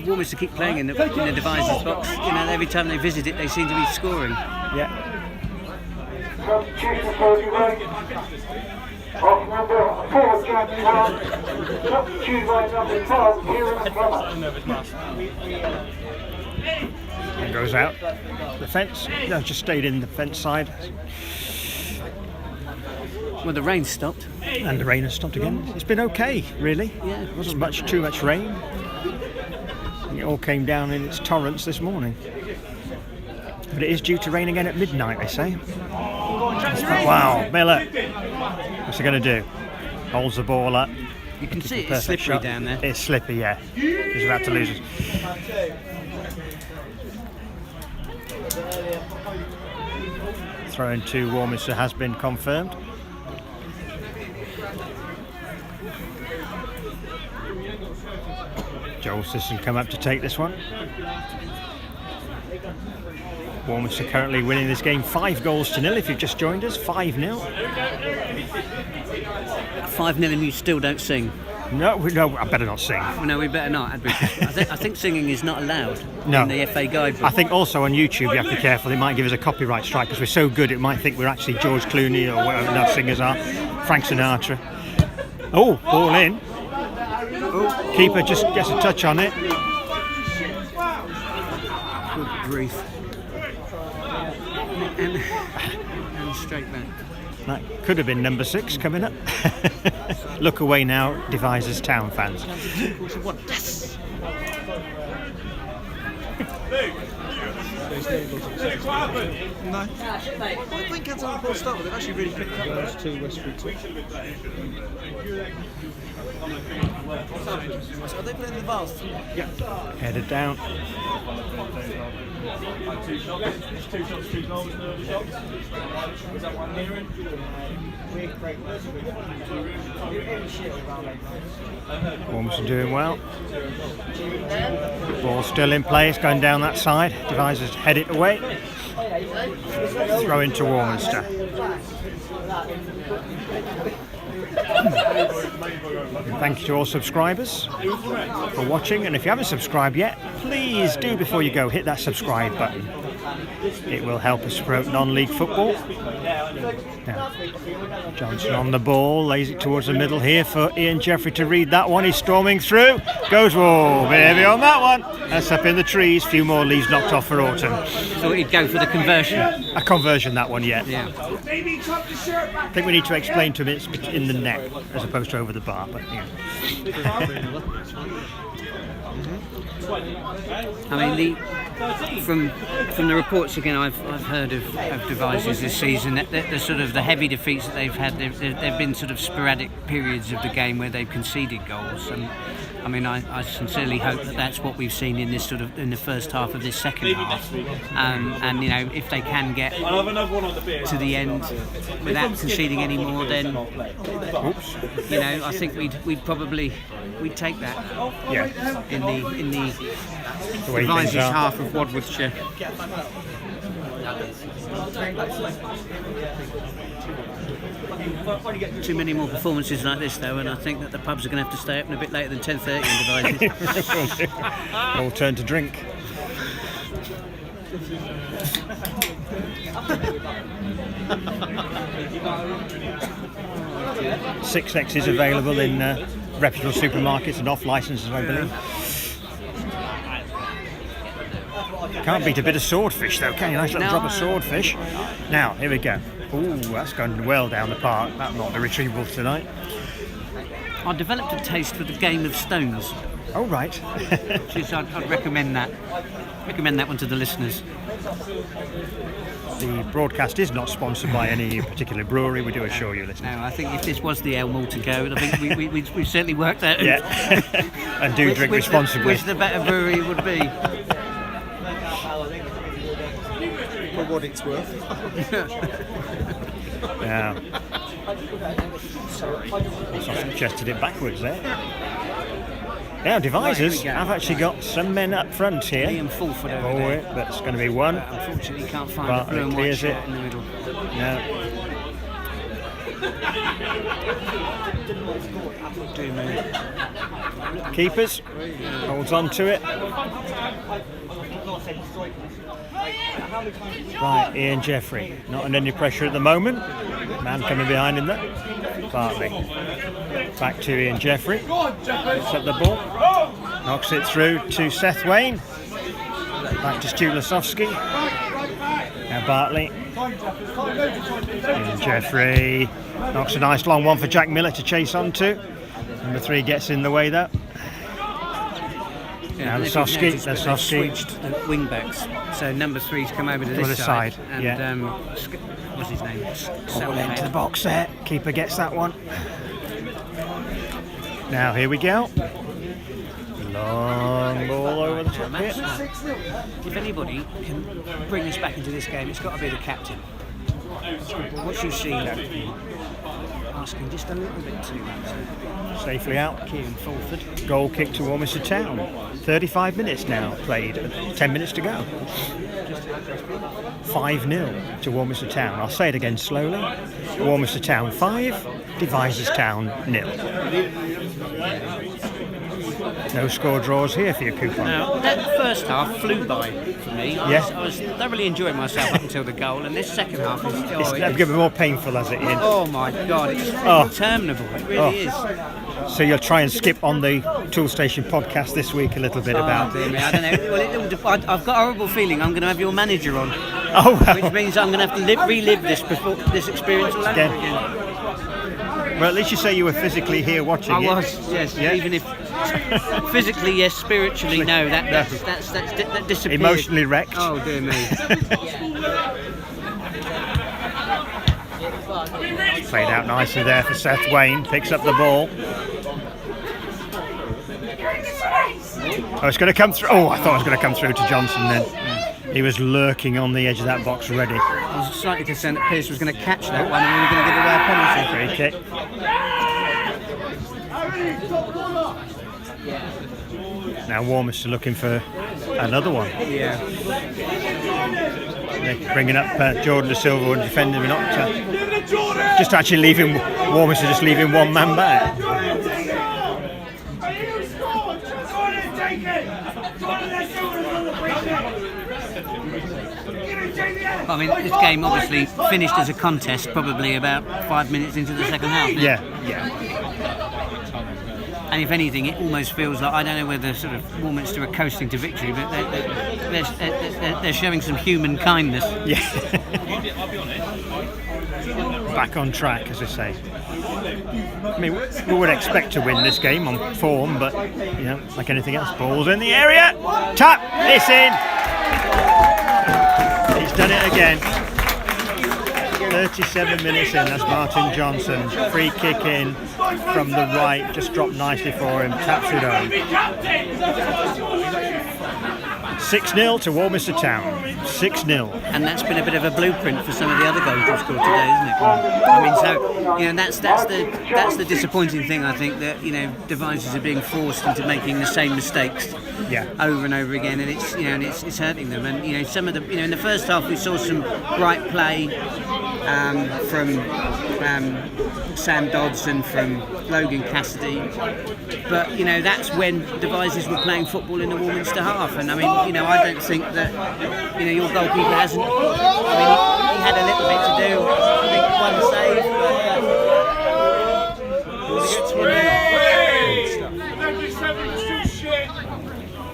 Warminster keep playing in the Devizes box. You know, every time they visit it, they seem to be scoring. Yeah. Substitution 31. Off number 4, Jack Brown. Substitute by number 12, Kieran Plummer. And goes out. The fence. No, just stayed in the fence side. Well, the rain stopped. And the rain has stopped again. It's been okay, really. Yeah. It wasn't too much rain. It all came down in its torrents this morning. But it is due to rain again at midnight, they say. Wow, Miller. What's he going to do? Holds the ball up. You can see it's Perfect slippery shot. down there. It's slippy, yeah. He's about to lose it. Throw into Warminster has been confirmed. Joel Sisson come up to take this one. Warminster currently winning this game 5-0 if you've just joined us. 5-0. 5-0 and you still don't sing. No, I better not sing. Well, no, we better not. I think singing is not allowed No. in the FA guidebook. I think also on YouTube you have to be careful. It might give us a copyright strike because we're so good it might think we're actually George Clooney or whatever the singers are. Frank Sinatra. Oh, ball in. Keeper just gets a touch on it. Good grief. And straight back. That could have been number 6 coming up. Look away now, Devizes Town fans. No. I think Cats on the ball start, but they've actually really picked up those two Westbury teams. Are they playing the Vals? Yeah. Headed down. Warminster doing well. Ball still in play, it's going down that side. Devizes head it away. Throw into Warminster. Thank you to all subscribers for watching, and if you haven't subscribed yet, please do before you go hit that subscribe button. It will help us promote non-league football. Now, Johnson on the ball, lays it towards the middle here for Ian Jeffrey to read that one. He's storming through, goes, whoa, bit heavy on that one. That's up in the trees, few more leaves knocked off for Autumn. Thought he'd go for the conversion. A conversion, that one, yeah. Yeah. I think we need to explain to him it's in the neck as opposed to over the bar, but yeah. I mean, from the reports again I've heard of Devizes this season, that the sort of the heavy defeats that they've had, there've been sort of sporadic periods of the game where they've conceded goals, and I mean I sincerely hope that that's what we've seen in this sort of in the first half of this second half, and you know, if they can get to the end without conceding any more, then you know, I think we'd probably take that. Yeah. In the way Devizes things are. half of Warminster. Too many more performances like this though, and I think that the pubs are going to have to stay open a bit later than 10:30 in Devizes. All turn to drink. Six X's available in reputable supermarkets and off licenses, I believe. Can't beat a bit of swordfish though, can you? Nice little drop of swordfish. Now, here we go. Ooh, that's gone well down the park. That's not the retrievable tonight. I developed a taste for the Game of Stones. Oh, right. I'd recommend that. Recommend that one to the listeners. The broadcast is not sponsored by any particular brewery, we do assure you, listeners. No, I think if this was the Ale Malta Go, I think we've certainly worked out Yeah, and do drink responsibly. Which the better brewery would be. For what it's worth. Yeah. I suggested it backwards there. Now, Devizes have actually got some men up front here. Ian Fulford over Oh, there. but it's going to be one. Unfortunately, can't find Butler a blue and white clears shirt it. in the middle. No. Do move. Keepers holds on to it. Right, Ian Jeffrey, not under any pressure at the moment. Man coming behind him there. Bartley. Back to Ian Jeffrey. Picks up the ball. Knocks it through to Seth Wain. Back to Stu Lasowski. Now Bartley. Ian Jeffrey. Knocks a nice long one for Jack Miller to chase onto. Number 3 gets in the way though. Now Lasowski. Switched the wing backs. So number 3's come over to this side. And Yeah. What's his name? Ball into the box there. Keeper gets that one. Now here we go. Long ball over the top here. If anybody can bring us back into this game, it's got to be the captain. What you've seen, asking just a little bit too much. Safely out. Kieran Fulford. Goal kick to Warminster Town. 35 minutes now played. 10 minutes to go. 5-0 to Warminster Town. I'll say it again slowly. Warminster Town 5, Devizes Town 0. No score draws here for your coupon. Now, that first half flew by for me. I was thoroughly enjoying myself up until the goal, and this second half is It's a bit more painful, has it, Ian? oh my God, it's interminable. It really is. So you'll try and skip on the Tool Station podcast this week a little bit about Dear me, I don't know. Well, I've got a horrible feeling I'm going to have your manager on, which means I'm going to have to relive this experience all over again. Well, at least you say you were physically here watching it. I was, yes. Yeah. Even if physically, yes, spiritually, no. That disappeared. Emotionally wrecked. Oh dear me. Played out nicely there for Seth Wain. Picks up the ball. Oh, it's going to come through. Oh, I thought it was going to come through to Johnson then. He was lurking on the edge of that box already. I was slightly concerned that Pearce was going to catch that one and we were going to give away a penalty. Free kick. Now Warminster looking for another one. Yeah. They're bringing up Jordan De Silva and defending him, not just actually leaving Warminster, just leaving one man back. I mean, this game obviously finished as a contest probably about 5 minutes into the second half. Yeah. And if anything, it almost feels like, I don't know whether sort of Warminster are coasting to victory, but they're showing some human kindness. Yeah. Back on track, as I say. I mean, we would expect to win this game on form, but you know, like anything else, balls in the area. Tap this in. He's done it again. 37 minutes in, that's Martin Johnson. Free kick in from the right, just dropped nicely for him, taps it home. 6-0 to Warminster Town. 6-0. And that's been a bit of a blueprint for some of the other goals we've scored today, isn't it? I mean, so you know, that's the disappointing thing. I think that Devizes are being forced into making the same mistakes over and over again, and it's it's hurting them. And some of the in the first half we saw some bright play. from Sam Dodson, from Logan Cassidy. But you know, that's when Devizes were playing football in the Warminster half, and I mean, you know, I don't think that, you know, your goalkeeper hasn't. I mean, he had a little bit to do. I think one save, but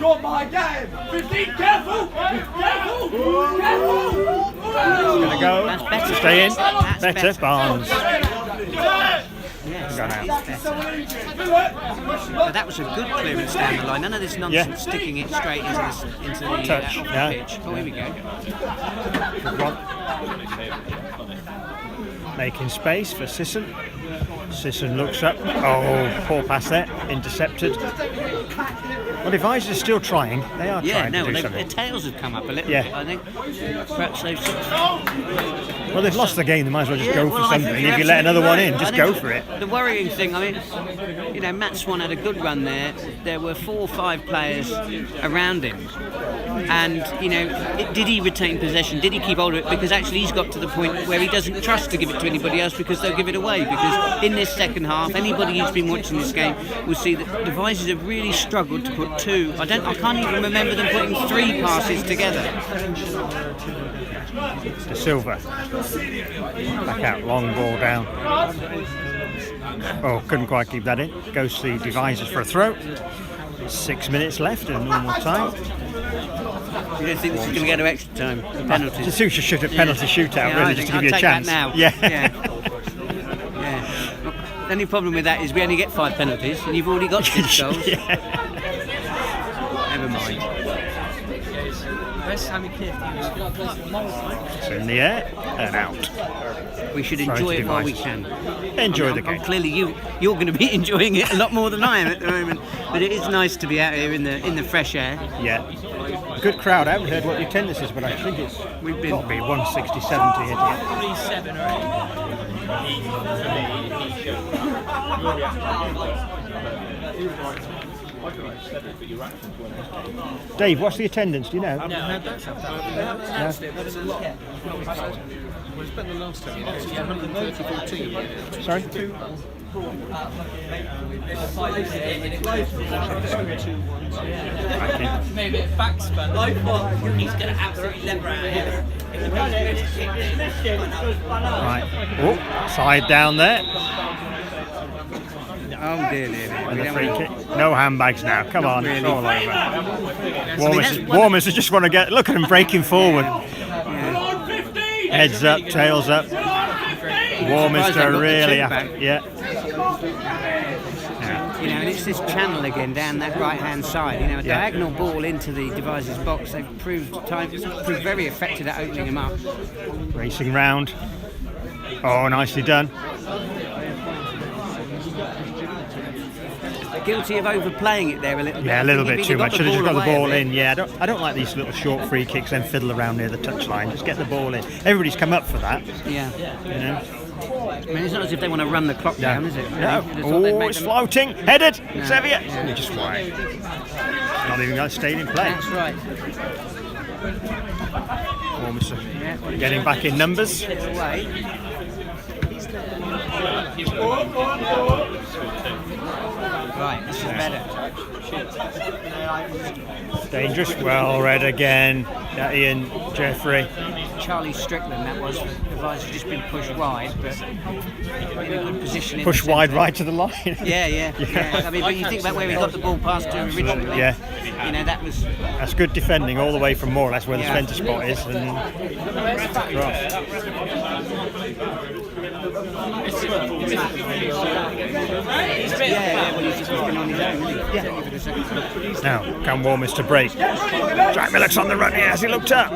Got my game! 15, careful! Careful! Careful! Gonna go. That's better. Stay in. That's Better. Barnes. Yes, Gone that out. is better. But that was a good clearance down the line. None of this nonsense sticking it straight into the Touch, off yeah. the pitch. Oh, here we go. Good one. Making space for Sisson. Sisson looks up. Oh, poor pass there. Intercepted. Well, Devizes are still trying. They are Yeah, trying no, to do their something. tails have come up a little Yeah. bit, I think. Perhaps they've... Well, they've lost the game. They might as well just go for well, I something. think If you're you let another one in, absolutely just right. go for it. The worrying thing, I mean, you know, Matt Swan had a good run there. There were 4 or 5 players around him. And, you know, did he retain possession? Did he keep hold of it? Because actually he's got to the point where he doesn't trust to give it to anybody else because they'll give it away. Because in this second half, anybody who's been watching this game will see that Devizes have really struggled to put 2. I can't even remember them putting 3 passes together. To Silva. Back out, long ball down. Oh, couldn't quite keep that in. Goes to the Devizes for a throw. 6 minutes left in normal time. You don't think this is going to go to extra time? The penalties? Just shoot a penalty shootout, Yeah, really, I just think to give you a I'll take chance. that now. Yeah. Yeah. The only problem with that is we only get 5 penalties, and you've already got 6 goals. Yeah. Never mind. It's in the air and out. We should Sorry enjoy to it while we Devizes. can. Enjoy the I'm game. clearly, you're going to be enjoying it a lot more than I am at the moment. But it is nice to be out here in the fresh air. Yeah. Good crowd. I haven't heard what the attendance is, but I think it's We've been- got to be 160, 70 here today. 7 or 8. Dave, what's the attendance? Do you know? We spent the last time. 134 teams. Sorry? Maybe a backspin. He's going to absolutely lever out here. Right. Oh, side down there. Oh dear. And the free kick. No handbags now. Come on, it's all over. that's- Warminster just want to get. Look at him breaking forward. Heads up, tails up. Warminster really happy. Yeah. You know, and it's this channel again down that right-hand side. You know, a diagonal ball into the Devizes box. They've proved very effective at opening them up. Racing round. Oh, nicely done. Guilty of overplaying it there a little bit. Yeah, a little bit too much. Should have just got the ball away a in. Yeah, I don't like these little short free kicks and fiddle around near the touchline. Just get the ball in. Everybody's come up for that. bit. Yeah. You know. I mean, it's not as if they want to run the clock down, is it? No. They just thought they'd Oh, make it's them- floating. Headed. No. Sevier. Yeah. Just wide. Not even going to stay in play. That's right. Warminster Yeah. getting back in numbers. It's away. Right, this is better. Dangerous. Well read again. Ian Jeffrey. Charlie Strickland, that was. The Devizes has just been pushed wide, but in a good position. in Push the wide centre. right to the line. Yeah. I mean, but you think about where he got the ball past to originally. Yeah. You know, that was. That's good defending all the way from more or less where the Yeah. centre spot is. And across. Yeah, well, he's just been on his own, isn't he? Now, can Warminster break? Jack Millock's on the run here as he looked up.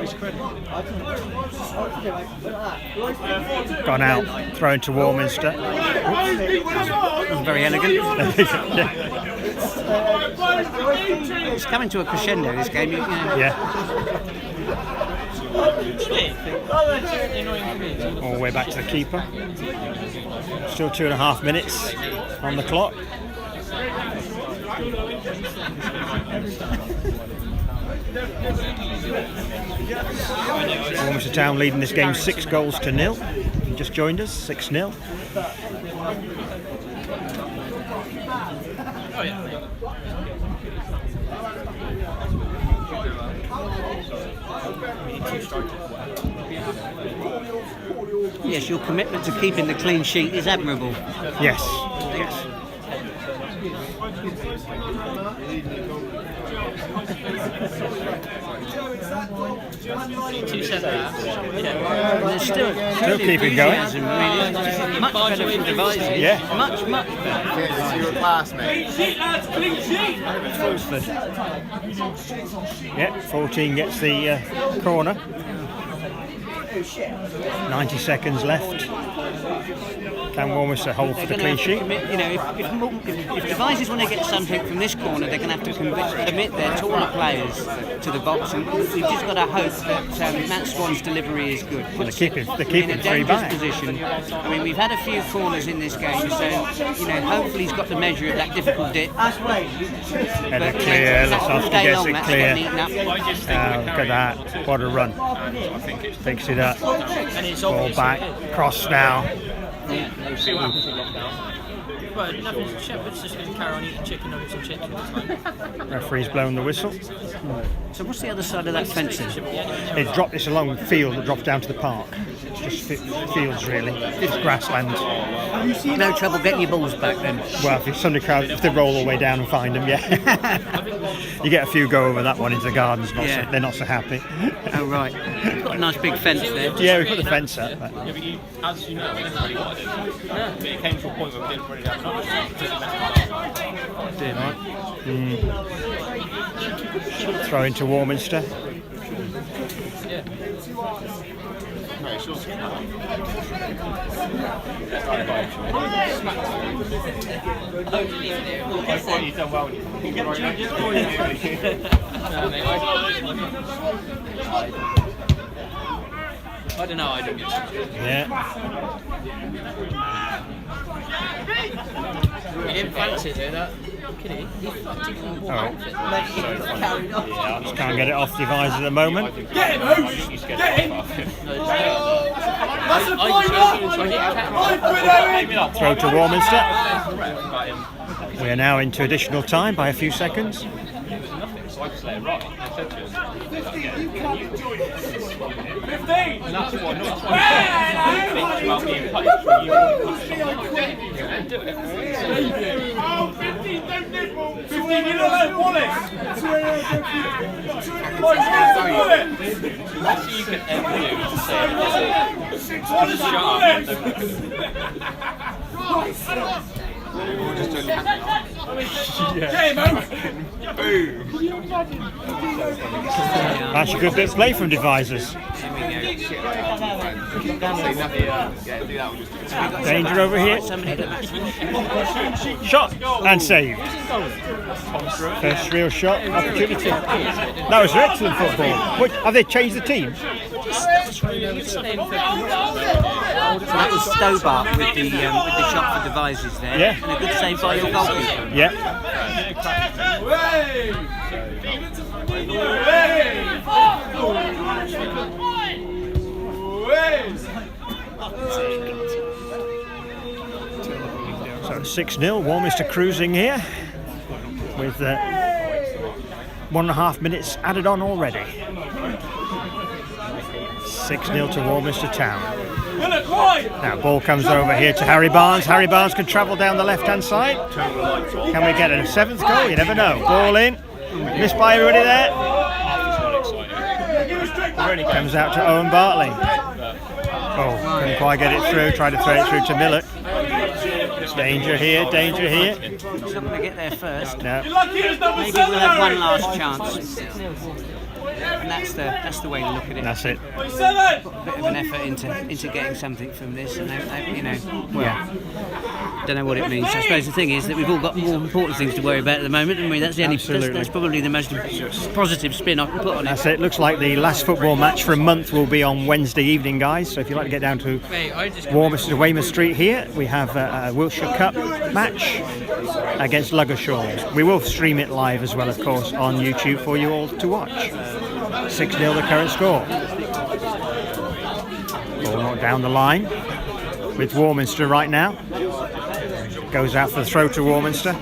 Gone out, thrown to Warminster. That was very elegant. It's coming to a crescendo, this game. You know. Yeah. All the way back to the keeper. Still 2.5 minutes on the clock. Warminster Town leading this game 6 goals to 0. just joined us, 6-0. Yes, your commitment to keeping the clean sheet is admirable. Yes, yes. Two centre-halves. There's still keeping going. I mean, it's much better from Devizes. Yeah. Much better. Your classmate. Yeah, 14 gets the corner. 90 seconds left. Can Warminster hold for the clean sheet? Commit, you know, if Devizes want to get something from this corner, they're going to have to commit their taller players to the box, and we've just got to hope that Matt Swan's delivery is good. Well, they're keeping in a three dangerous back. position. I mean, we've had a few corners in this game, so you know, hopefully he's got the measure of that difficult dip. Header clear, Lesofsky gets it clear. Look at that, what a run. Picks it up, ball back, cross now. See what happens in lockdown. Well, nothing. Shepherd's just going to carry on eating chicken nuggets and chips all the time. Referee's blown the whistle. So what's the other side of that fencing? It's dropped this along field that drops down to the park. It's just fields really. It's grassland. No trouble getting your balls back then. Well, if they roll all the way down and find them, yeah. You get a few go over that one into the gardens. They're not so happy. Oh right. You've got a nice big fence there. Yeah, we put the fence up. But. Yeah, but as you know, we didn't really want to do it. But it came to a point where we didn't really have an option. Throw into Warminster. Yeah. I thought you'd done well. I don't know, I don't get it. Yeah. He didn't fancy it, though, that kiddie. He fucked it from Just can't get it off Devizes at the moment. Get him, Hoosh! Get him! That's a fine Throw to Warminster. We are now into additional time by a few seconds. And that's why not about being punished for you. 15, you look like Wallace! That's what you can ever do to say Wallace, That's a good bit of play from Devizes. Danger over here. Shot and saved. First real shot opportunity. That was excellent football. Have they changed the team? That was Stobart with the shot for Devizes there. Yeah. And a good save by your goalkeeper. Yeah. So 6-0, Warminster cruising here with 1.5 minutes added on already. 6-0 to Warminster Town. Now ball comes over here to Harry Barnes. Harry Barnes can travel down the left-hand side. Can we get a 7th goal? You never know. Ball in. Missed by everybody there. Comes out to Owen Bartley. Oh, couldn't quite get it through. Tried to throw it through to Millett. Danger here, danger here. He's not going to get there first. No. Maybe we'll have one last chance. And that's the way to look at it. That's it. Put a bit of an effort into getting something from this, and don't know what it means. I suppose the thing is that we've all got more important things to worry about at the moment, and that's the only. That's probably the most positive spin I can put on it. That's it. Looks like the last football match for a month will be on Wednesday evening, guys. So if you'd like to get down to Warminster to Weymouth Street here, we have a Wiltshire Cup match against Ludgershall. We will stream it live as well, of course, on YouTube for you all to watch. 6-0 the current score. Ball not down the line. with Warminster right now. Goes out for the throw to Warminster.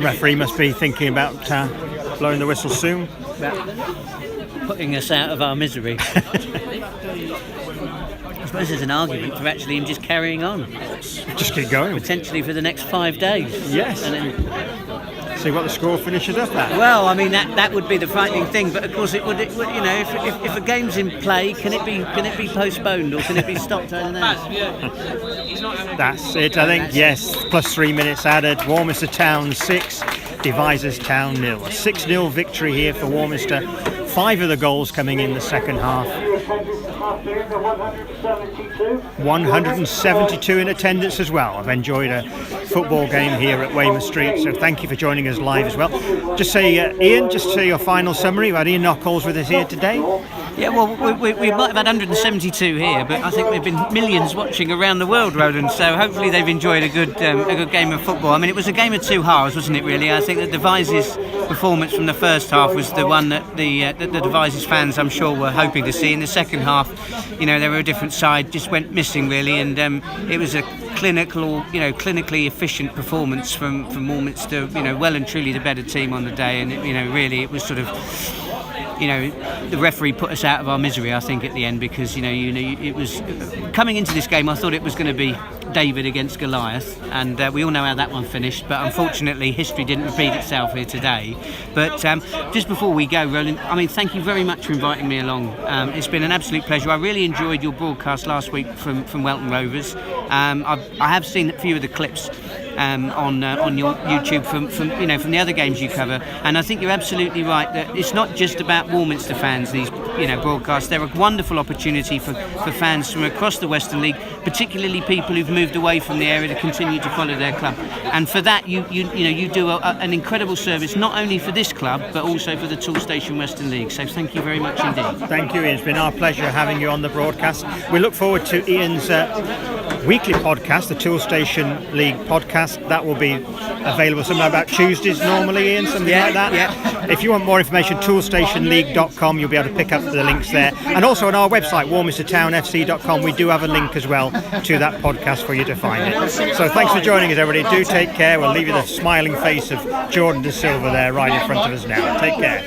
Referee must be thinking about blowing the whistle soon. Putting us out of our misery. I suppose there's an argument for actually him just carrying on. Just keep going. Potentially for the next 5 days. Yes. And then, see what the score finishes up at. well, I mean that would be the frightening thing, but of course it would you know, if a game's in play, can it be postponed or can it be stopped? I don't know. That's it, I think. Yes, plus 3 minutes added. Warminster Town 6, Devizes Town 0. A 6-0 victory here for Warminster. 5 of the goals coming in the second half. 172 in attendance as well. I've enjoyed a football game here at Weymouth Street, so thank you for joining us live as well. Just say, Ian, just say your final summary. We had Ian Nockolds with us here today. Yeah, well, we might have had 172 here, but I think there have been millions watching around the world, Roland. So hopefully they've enjoyed a good game of football. I mean, it was a game of two halves, wasn't it? Really, I think that Devizes' performance from the first half was the one that the Devizes fans, I'm sure, were hoping to see. In the second half, you know, they were a different side, just went missing really, and it was a clinically efficient performance from Warminster. You know, well and truly the better team on the day, and you know, really it was sort of. You know, the referee put us out of our misery, I think, at the end, because it was coming into this game. I thought it was going to be David against Goliath, and we all know how that one finished. But unfortunately, history didn't repeat itself here today. But just before we go, Roland, I mean, thank you very much for inviting me along. It's been an absolute pleasure. I really enjoyed your broadcast last week from Welton Rovers. I have seen a few of the clips. On your YouTube from the other games you cover, and I think you're absolutely right that it's not just about Warminster fans. These broadcasts, they're a wonderful opportunity for fans from across the Western League, particularly people who've moved away from the area to continue to follow their club. And for that, you do an incredible service, not only for this club but also for the Toolstation Western League. So thank you very much indeed. Thank you, Ian. It's been our pleasure having you on the broadcast. We look forward to Ian's weekly podcast, the Toolstation League podcast. That will be available somewhere about Tuesdays normally, Ian, something like that. Yeah. If you want more information, toolstationleague.com, you'll be able to pick up the links there. And also on our website, warminstertownfc.com, we do have a link as well to that podcast for you to find it. So thanks for joining us, everybody. Do take care. We'll leave you the smiling face of Jordan De Silva there right in front of us now. Take care.